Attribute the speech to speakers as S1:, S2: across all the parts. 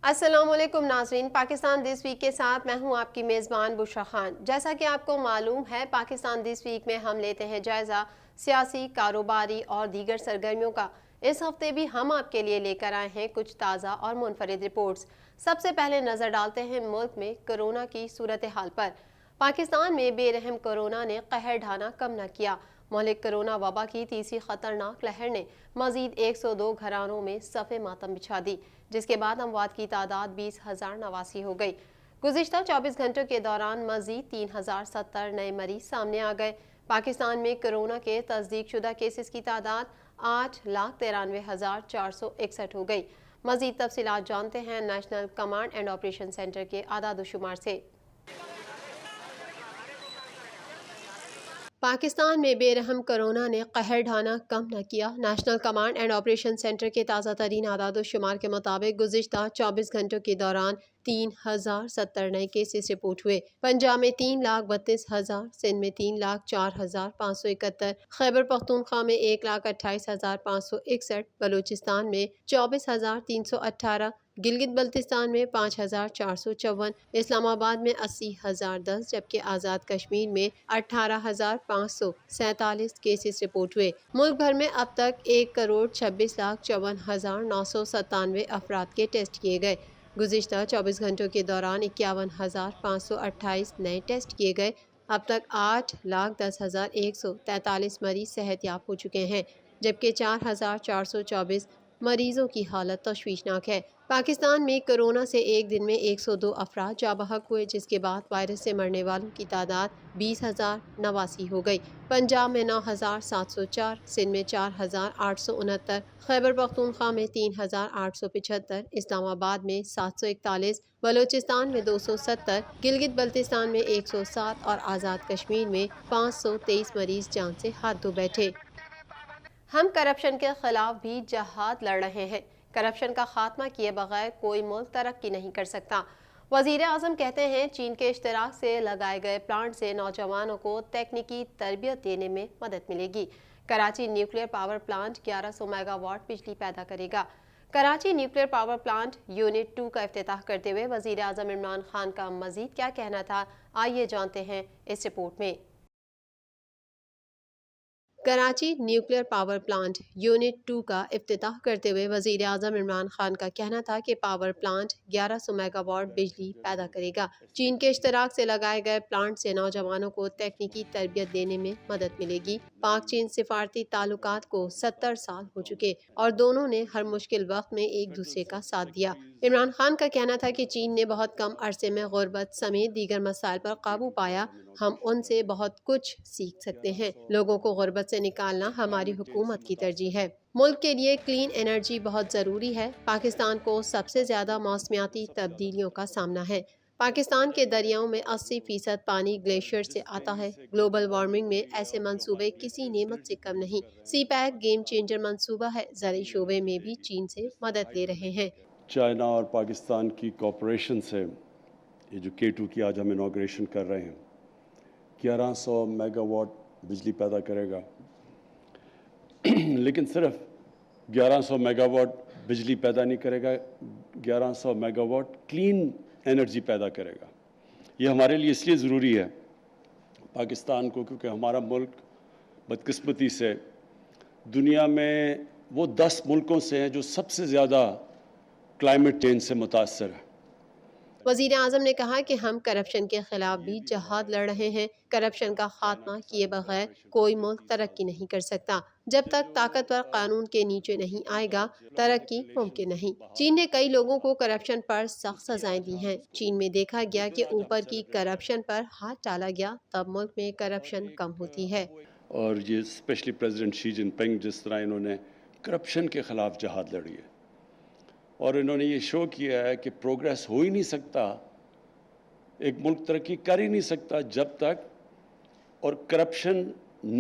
S1: السلام علیکم ناظرین، پاکستان دس ویک کے ساتھ میں ہوں آپ کی میزبان بشرا خان۔ جیسا کہ آپ کو معلوم ہے، پاکستان دس ویک میں ہم لیتے ہیں جائزہ سیاسی، کاروباری اور دیگر سرگرمیوں کا۔ اس ہفتے بھی ہم آپ کے لیے لے کر آئے ہیں کچھ تازہ اور منفرد رپورٹس۔ سب سے پہلے نظر ڈالتے ہیں ملک میں کرونا کی صورتحال پر۔ پاکستان میں بے رحم کرونا نے قہر ڈھانا کم نہ کیا۔ مہلک کرونا وبا کی تیسری خطرناک لہر نے مزید 102 گھرانوں میں صف ماتم بچھا دی، جس کے بعد اموات کی تعداد 20,089 ہو گئی۔ گزشتہ 24 گھنٹوں کے دوران مزید 3,070 نئے مریض سامنے آ گئے۔ پاکستان میں کرونا کے تصدیق شدہ کیسز کی تعداد 8,93,461 ہو گئی۔ مزید تفصیلات جانتے ہیں national command and operation centre کے اعداد و شمار سے۔ پاکستان میں بے رحم کرونا نے قہر ڈھانا کم نہ کیا۔ National command and operation centre کے تازہ ترین اعداد و شمار کے مطابق گزشتہ 24 گھنٹوں کے دوران 3,070 نئے کیسز رپورٹ ہوئے۔ پنجاب میں 3,32,000، سندھ میں 3,04,571، خیبر پختونخوا میں 1,28,561، بلوچستان میں 24,318، گلگت بلتستان میں 5,454، اسلام آباد میں 80,010، جبکہ آزاد کشمیر میں 18,547 کیسز رپورٹ ہوئے۔ ملک بھر میں اب تک 1,56,54,997 افراد کے ٹیسٹ کیے گئے۔ گزشتہ 24 گھنٹوں کے دوران 51,528 نئے ٹیسٹ کیے گئے۔ اب تک 8,10,143 مریض صحت یاب ہو چکے ہیں، جبکہ 4,424 مریضوں کی حالت تشویشناک ہے۔ پاکستان میں کرونا سے ایک دن میں 102 افراد جاں بحق ہوئے، جس کے بعد وائرس سے مرنے والوں کی تعداد 20,089 ہو گئی۔ پنجاب میں 9,704، سندھ میں 4,869، خیبر پختونخوا میں 3,875، اسلام آباد میں 741، بلوچستان میں 270، گلگت بلتستان میں 107 اور آزاد کشمیر میں 523 مریض جان سے ہاتھ دھو بیٹھے۔ ہم کرپشن کے خلاف بھی جہاد لڑ رہے ہیں۔ کرپشن کا خاتمہ کیے بغیر کوئی ملک ترقی نہیں کر سکتا۔ وزیر اعظم کہتے ہیں چین کے اشتراک سے لگائے گئے پلانٹ سے نوجوانوں کو تکنیکی تربیت دینے میں مدد ملے گی۔ Karachi nuclear power plant 1100 megawatt بجلی پیدا کرے گا۔ Karachi nuclear power plant unit 2 کا افتتاح کرتے ہوئے وزیر اعظم عمران خان کا مزید کیا کہنا تھا، آئیے جانتے ہیں اس رپورٹ میں۔ Karachi nuclear power plant unit 2 کا افتتاح کرتے ہوئے وزیر اعظم عمران خان کا کہنا تھا کہ پاور پلانٹ 1100 میگا واٹ بجلی پیدا کرے گا۔ چین کے اشتراک سے لگائے گئے پلانٹ سے نوجوانوں کو تکنیکی تربیت دینے میں مدد ملے گی۔ پاک چین سفارتی تعلقات کو 70 سال ہو چکے اور دونوں نے ہر مشکل وقت میں ایک دوسرے کا ساتھ دیا۔ عمران خان کا کہنا تھا کہ چین نے بہت کم عرصے میں غربت سمیت دیگر مسائل پر قابو پایا۔ ہم ان سے بہت کچھ سیکھ سکتے ہیں۔ لوگوں کو غربت سے نکالنا ہماری حکومت کی ترجیح ہے۔ ملک کے لیے کلین انرجی بہت ضروری ہے۔ پاکستان کو سب سے زیادہ موسمیاتی تبدیلیوں کا سامنا ہے۔ پاکستان کے دریاؤں میں 80% پانی گلیشیئر سے آتا ہے۔ گلوبل وارمنگ میں ایسے منصوبے کسی نعمت سے کم نہیں۔ سی پیک گیم چینجر منصوبہ ہے۔ زرعی شعبے میں بھی چین سے مدد لے رہے ہیں۔
S2: چائنا اور پاکستان کی کوآپریشن سے یہ جو K2 کی آج ہم انوگریشن کر رہے ہیں 1100 میگا واٹ بجلی پیدا کرے گا، لیکن صرف 1100 میگا واٹ بجلی پیدا نہیں کرے گا، 1100 میگا واٹ کلین انرجی پیدا کرے گا۔ یہ ہمارے لیے اس لیے ضروری ہے پاکستان کو، کیونکہ ہمارا ملک بدقسمتی سے دنیا میں وہ 10 ملکوں سے ہیں جو سب سے زیادہ کلائمیٹ چینج سے متاثر ہے۔
S1: وزیر اعظم نے کہا کہ ہم کرپشن کے خلاف بھی جہاد لڑ رہے ہیں۔ کرپشن کا خاتمہ کیے بغیر کوئی ملک ترقی نہیں کر سکتا۔ جب تک طاقتور قانون کے نیچے نہیں آئے گا، ترقی ممکن نہیں۔ چین نے کئی لوگوں کو کرپشن پر سخت سزائیں دی ہیں۔ چین میں دیکھا گیا کہ اوپر کی کرپشن پر ہاتھ ڈالا گیا تب ملک میں کرپشن کم ہوتی ہے۔
S2: اور یہ اسپیشلی پریزیڈنٹ شی جن پنگ جس طرح انہوں نے کرپشن کے خلاف جہاد لڑی ہے، اور انہوں نے یہ شو کیا ہے کہ پروگریس ہو ہی نہیں سکتا، ایک ملک ترقی کر ہی نہیں سکتا جب تک، اور کرپشن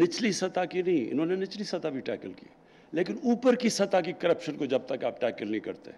S2: نچلی سطح کی نہیں، انہوں نے نچلی سطح بھی ٹیکل کی، لیکن اوپر کی سطح کی کرپشن کو جب تک آپ ٹیکل نہیں کرتے۔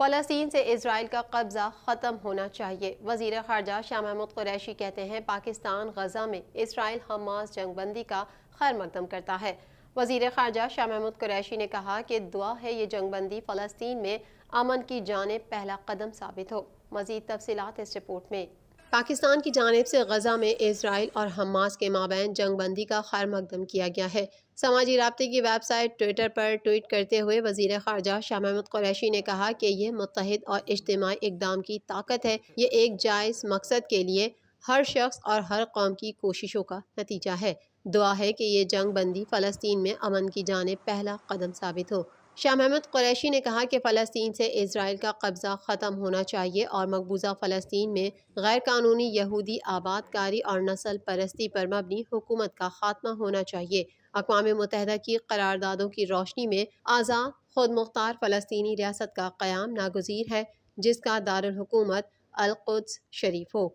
S1: فلسطین سے اسرائیل کا قبضہ ختم ہونا چاہیے۔ وزیر خارجہ شاہ محمود قریشی کہتے ہیں پاکستان غزہ میں اسرائیل حماس جنگ بندی کا خیر مقدم کرتا ہے۔ وزیر خارجہ شاہ محمود قریشی نے کہا کہ دعا ہے یہ جنگ بندی فلسطین میں امن کی جانب پہلا قدم ثابت ہو۔ مزید تفصیلات اس رپورٹ میں۔ پاکستان کی جانب سے غزہ میں اسرائیل اور حماس کے مابین جنگ بندی کا خیر مقدم کیا گیا ہے۔ سماجی رابطے کی ویب سائٹ ٹویٹر پر ٹویٹ کرتے ہوئے وزیر خارجہ شاہ محمود قریشی نے کہا کہ یہ متحد اور اجتماعی اقدام کی طاقت ہے۔ یہ ایک جائز مقصد کے لیے ہر شخص اور ہر قوم کی کوششوں کا نتیجہ ہے۔ دعا ہے کہ یہ جنگ بندی فلسطین میں امن کی جانب پہلا قدم ثابت ہو۔ شاہ محمود قریشی نے کہا کہ فلسطین سے اسرائیل کا قبضہ ختم ہونا چاہیے اور مقبوضہ فلسطین میں غیر قانونی یہودی آباد کاری اور نسل پرستی پر مبنی حکومت کا خاتمہ ہونا چاہیے۔ اقوام متحدہ کی قراردادوں کی روشنی میں آزاد خود مختار فلسطینی ریاست کا قیام ناگزیر ہے جس کا دارالحکومت القدس شریف ہو۔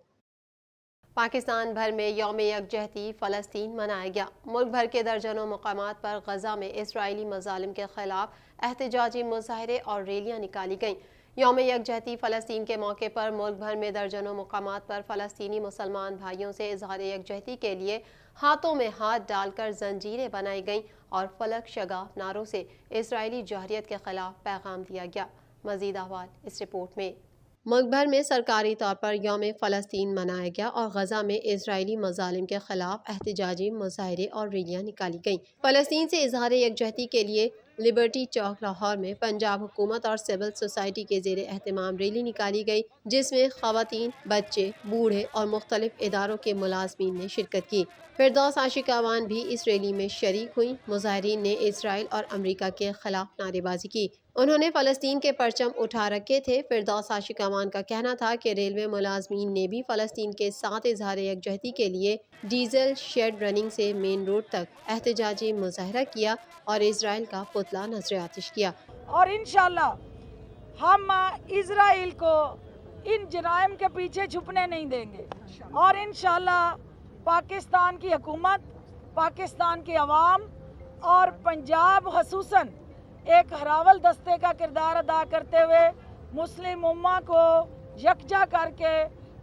S1: پاکستان بھر میں یوم یکجہتی فلسطین منایا گیا۔ ملک بھر کے درجنوں مقامات پر غزہ میں اسرائیلی مظالم کے خلاف احتجاجی مظاہرے اور ریلیاں نکالی گئیں۔ یوم یکجہتی فلسطین کے موقع پر ملک بھر میں درجنوں مقامات پر فلسطینی مسلمان بھائیوں سے اظہار یکجہتی کے لیے ہاتھوں میں ہاتھ ڈال کر زنجیریں بنائی گئیں اور فلک شگاف نعروں سے اسرائیلی جوہریت کے خلاف پیغام دیا گیا۔ مزید احوال اس رپورٹ میں۔ ملک بھر میں سرکاری طور پر یوم فلسطین منایا گیا اور غزہ میں اسرائیلی مظالم کے خلاف احتجاجی مظاہرے اور ریلیاں نکالی گئیں۔ فلسطین سے اظہار یکجہتی کے لیے لبرٹی چوک لاہور میں پنجاب حکومت اور سول سوسائٹی کے زیر اہتمام ریلی نکالی گئی جس میں خواتین، بچے، بوڑھے اور مختلف اداروں کے ملازمین نے شرکت کی۔ فردوس عاشقاوان بھی اس ریلی میں شریک ہوئیں۔ مظاہرین نے اسرائیل اور امریکہ کے خلاف نعرے بازی کی۔ انہوں نے فلسطین کے پرچم اٹھا رکھے تھے۔ فردوس عاشقاوان کا کہنا تھا کہ ریلوے ملازمین نے بھی فلسطین کے ساتھ اظہار یکجہتی کے لیے ڈیزل شیڈ رننگ سے مین روڈ تک احتجاجی مظاہرہ کیا اور اسرائیل کا پتلا نذر آتش کیا۔
S3: اور انشاءاللہ ہم اسرائیل کو ان جرائم کے پیچھے چھپنے نہیں دیں گے اور انشاءاللہ پاکستان کی حکومت، پاکستان کی عوام اور پنجاب خصوصاً ایک ہراول دستے کا کردار ادا کرتے ہوئے مسلم امہ کو یکجا کر کے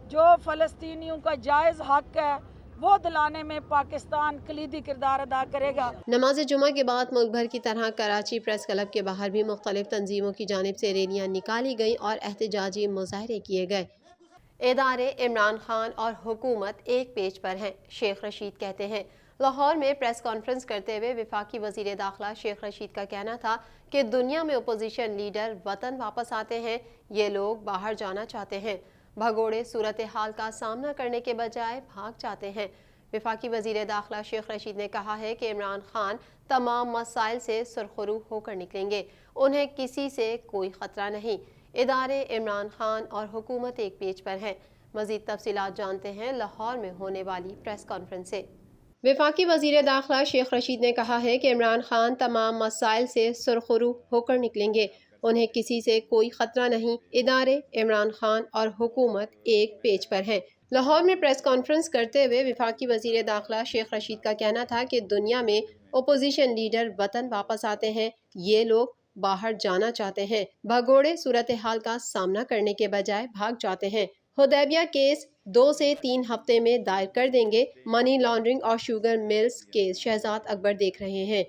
S3: جو فلسطینیوں کا جائز حق ہے وہ دلانے میں پاکستان کلیدی کردار ادا کرے گا۔
S1: نماز جمعہ کے بعد ملک بھر کی طرح کراچی پریس کلب کے باہر بھی مختلف تنظیموں کی جانب سے ریلیاں نکالی گئیں اور احتجاجی مظاہرے کیے گئے۔ ادارے عمران خان اور حکومت ایک پیج پر ہیں، شیخ رشید کہتے ہیں۔ لاہور میں پریس کانفرنس کرتے ہوئے وفاقی وزیر داخلہ شیخ رشید کا کہنا تھا کہ دنیا میں اپوزیشن لیڈر وطن واپس آتے ہیں، یہ لوگ باہر جانا چاہتے ہیں، بھگوڑے صورتحال کا سامنا کرنے کے بجائے بھاگ جاتے ہیں۔ وفاقی وزیر داخلہ شیخ رشید نے کہا ہے کہ عمران خان تمام مسائل سے سرخرو ہو کر نکلیں گے، انہیں کسی سے کوئی خطرہ نہیں۔ ادارے عمران خان اور حکومت ایک پیج پر ہیں۔ مزید تفصیلات جانتے ہیں لاہور میں ہونے والی پریس کانفرنس سے۔ وفاقی وزیر داخلہ شیخ رشید نے کہا ہے کہ عمران خان تمام مسائل سے سرخرو ہو کر نکلیں گے، انہیں کسی سے کوئی خطرہ نہیں۔ ادارے عمران خان اور حکومت ایک پیج پر ہیں۔ لاہور میں پریس کانفرنس کرتے ہوئے وفاقی وزیر داخلہ شیخ رشید کا کہنا تھا کہ دنیا میں اپوزیشن لیڈر وطن واپس آتے ہیں، یہ لوگ باہر جانا چاہتے ہیں، بھگوڑے صورتحال کا سامنا کرنے کے بجائے بھاگ جاتے ہیں۔ حدیبیہ کیس 2 سے 3 ہفتے میں دائر کر دیں گے۔ منی لانڈرنگ اور شوگر ملز کیس شہزاد اکبر دیکھ رہے ہیں۔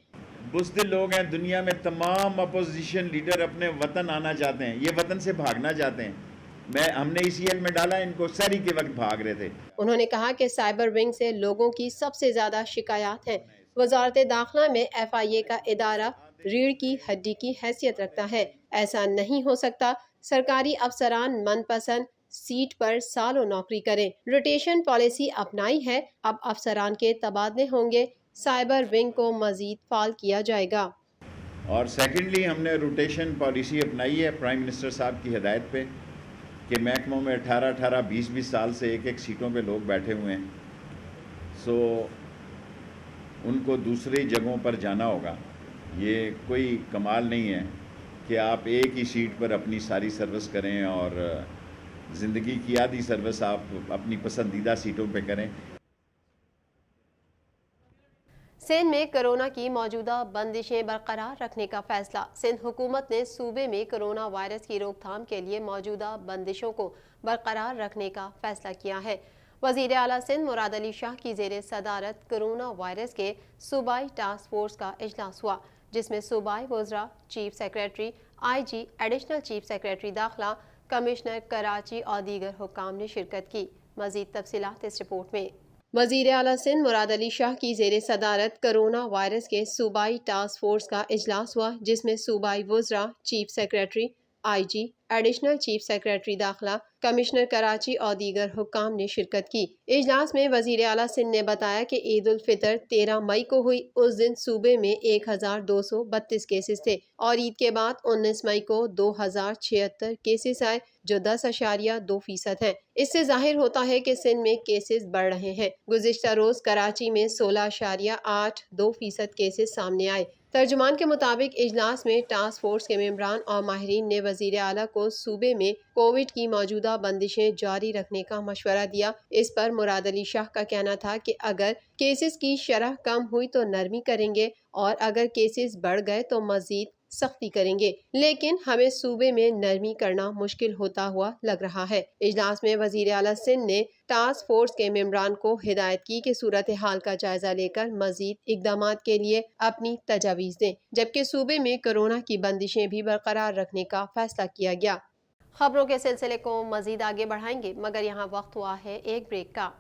S4: بزدل لوگ ہیں دنیا میں، تمام اپوزیشن لیڈر اپنے وطن آنا چاہتے ہیں، یہ وطن سے بھاگنا چاہتے ہیں۔ ہم نے اسی ایل میں ڈالا، ان کو سحری کے وقت بھاگ رہے تھے۔
S1: انہوں نے کہا کہ سائبر ونگ سے لوگوں کی سب سے زیادہ شکایات ہیں۔ وزارت داخلہ میں FIA کا ادارہ ریڑھ کی ہڈی کی حیثیت رکھتا ہے، ایسا نہیں ہو سکتا۔ سرکاری افسران من پسند سیٹ پر سالوں نوکری کریں، روٹیشن پالیسی اپنائی ہے، اب افسران کے تبادلے ہوں گے، سائبر ونگ کو مزید فعال کیا جائے گا۔
S4: اور سیکنڈلی ہم نے روٹیشن پالیسی اپنائی ہے پرائم منسٹر صاحب کی ہدایت پہ کہ محکموں میں 18 20 سال سے ایک سیٹوں پہ لوگ بیٹھے ہوئے ہیں، سو ان کو دوسری جگہوں پر جانا ہوگا۔ یہ کوئی کمال نہیں ہے کہ آپ ایک ہی سیٹ پر اپنی ساری سروس کریں اور زندگی کی آدھی سروس آپ اپنی پسندیدہ سیٹوں پہ کریں۔
S1: سندھ میں کرونا کی موجودہ بندشیں برقرار رکھنے کا فیصلہ۔ سندھ حکومت نے صوبے میں کرونا وائرس کی روک تھام کے لیے موجودہ بندشوں کو برقرار رکھنے کا فیصلہ کیا ہے۔ وزیر اعلیٰ سندھ مراد علی شاہ کی زیر صدارت کرونا وائرس کے صوبائی ٹاسک فورس کا اجلاس ہوا، جس میں صوبائی وزراء، چیف سیکریٹری، آئی جی، ایڈیشنل چیف سیکریٹری داخلہ، کمشنر کراچی اور دیگر حکام نے شرکت کی۔ مزید تفصیلات اس رپورٹ میں۔ وزیر اعلیٰ سندھ مراد علی شاہ کی زیر صدارت کرونا وائرس کے صوبائی ٹاسک فورس کا اجلاس ہوا، جس میں صوبائی وزراء، چیف سیکریٹری، آئی جی، ایڈیشنل چیف سیکریٹری داخلہ، کمشنر کراچی اور دیگر حکام نے شرکت کی۔ اجلاس میں وزیر اعلیٰ سندھ نے بتایا کہ عید الفطر 13 مئی کو ہوئی، اس دن صوبے میں 1232 کیسز تھے اور عید کے بعد 19 مئی کو 2076 کیسز آئے، جو 10.2% ہیں۔ اس سے ظاہر ہوتا ہے کہ سندھ میں کیسز بڑھ رہے ہیں۔ گزشتہ روز کراچی میں 16.82% کیسز سامنے آئے۔ ترجمان کے مطابق اجلاس میں ٹاسک فورس کے ممبران اور ماہرین نے وزیر اعلیٰ کو صوبے میں کووڈ کی موجودہ بندشیں جاری رکھنے کا مشورہ دیا۔ اس پر مراد علی شاہ کا کہنا تھا کہ اگر کیسز کی شرح کم ہوئی تو نرمی کریں گے اور اگر کیسز بڑھ گئے تو مزید سختی کریں گے، لیکن ہمیں صوبے میں نرمی کرنا مشکل ہوتا ہوا لگ رہا ہے۔ اجلاس میں وزیر اعلیٰ سندھ نے ٹاسک فورس کے ممبران کو ہدایت کی کہ صورتحال کا جائزہ لے کر مزید اقدامات کے لیے اپنی تجاویز دیں، جبکہ صوبے میں کورونا کی بندشیں بھی برقرار رکھنے کا فیصلہ کیا گیا۔ خبروں کے سلسلے کو مزید آگے بڑھائیں گے، مگر یہاں وقت ہوا ہے ایک بریک کا۔